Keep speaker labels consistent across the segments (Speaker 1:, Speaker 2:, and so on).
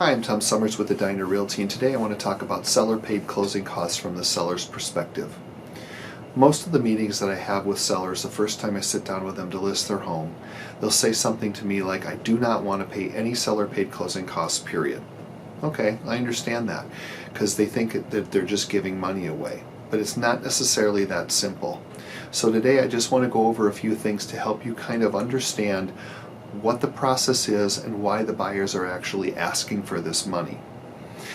Speaker 1: Hi, I'm Tom Sommers with the Diner Realty, and today I want to talk about seller-paid closing costs from the seller's perspective. Most of the meetings that I have with sellers, the first time I sit down with them to list their home, they'll say something to me like, I do not want to pay any seller-paid closing costs, period. Okay, I understand that, because they think that they're just giving money away. But it's not necessarily that simple. So today I just want to go over a few things to help you kind of understand what the process is and why the buyers are actually asking for this money.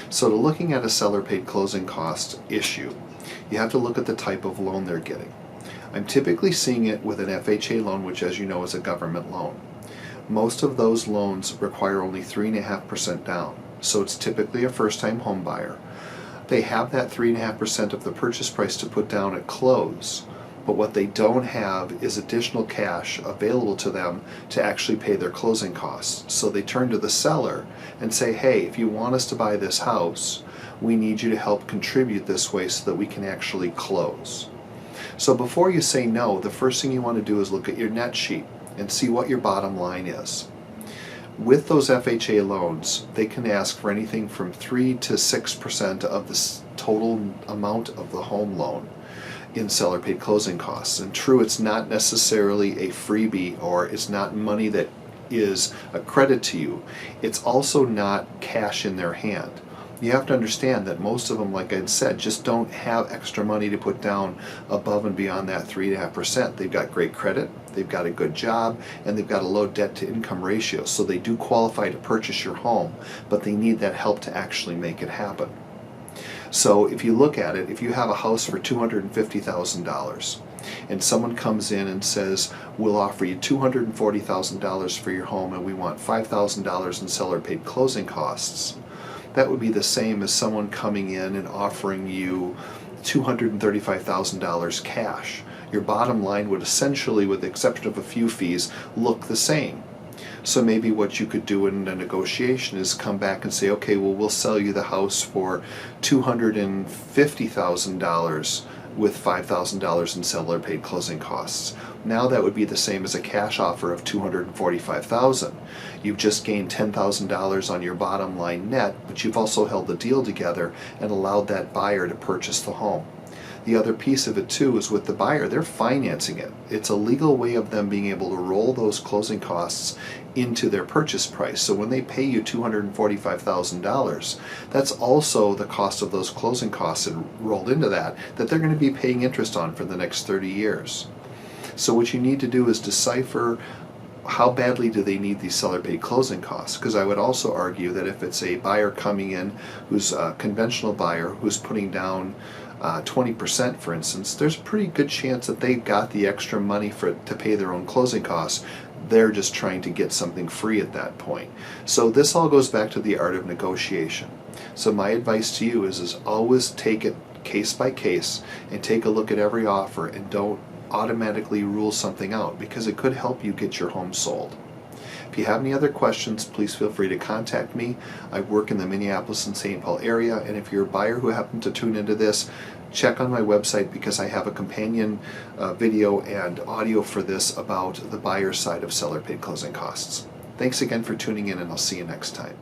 Speaker 1: So to looking at a seller-paid closing cost issue, you have to look at the type of loan they're getting. I'm typically seeing it with an FHA loan, which, as you know, is a government loan. Most of those loans require only 3.5% down, so it's typically a first-time home buyer. They have that 3.5% of the purchase price to put down at close, but what they don't have is additional cash available to them to actually pay their closing costs. So they turn to the seller and say, hey, if you want us to buy this house, we need you to help contribute this way so that we can actually close. So before you say no, the first thing you want to do is look at your net sheet and see what your bottom line is. With those FHA loans, they can ask for anything from 3 to 6% of the total amount of the home loan in seller-paid closing costs. And true, it's not necessarily a freebie, or it's not money that is a credit to you. It's also not cash in their hand. You have to understand that most of them, like I said, just don't have extra money to put down above and beyond that 3.5%. They've got great credit, they've got a good job, and they've got a low debt to income ratio. So they do qualify to purchase your home, but they need that help to actually make it happen. So if you look at it, if you have a house for $250,000 and someone comes in and says, we'll offer you $240,000 for your home and we want $5,000 in seller-paid closing costs, that would be the same as someone coming in and offering you $235,000 cash. Your bottom line would essentially, with the exception of a few fees, look the same. So maybe what you could do in a negotiation is come back and say, okay, well, we'll sell you the house for $250,000 with $5,000 in seller-paid closing costs. Now that would be the same as a cash offer of $245,000. You've just gained $10,000 on your bottom line net, but you've also held the deal together and allowed that buyer to purchase the home. The other piece of it too is with the buyer, they're financing it. It's a legal way of them being able to roll those closing costs into their purchase price. So when they pay you $245,000, that's also the cost of those closing costs and rolled into that they're going to be paying interest on for the next 30 years. So what you need to do is decipher how badly do they need these seller-paid closing costs? Because I would also argue that if it's a buyer coming in who's a conventional buyer who's putting down 20%, for instance, there's a pretty good chance that they've got the extra money to pay their own closing costs. They're just trying to get something free at that point. So this all goes back to the art of negotiation. So my advice to you is always take it case by case and take a look at every offer and don't automatically rule something out, because it could help you get your home sold. If you have any other questions, please feel free to contact me. I work in the Minneapolis and St. Paul area, and if you're a buyer who happened to tune into this, check on my website because I have a companion video and audio for this about the buyer's side of seller-paid closing costs. Thanks again for tuning in, and I'll see you next time.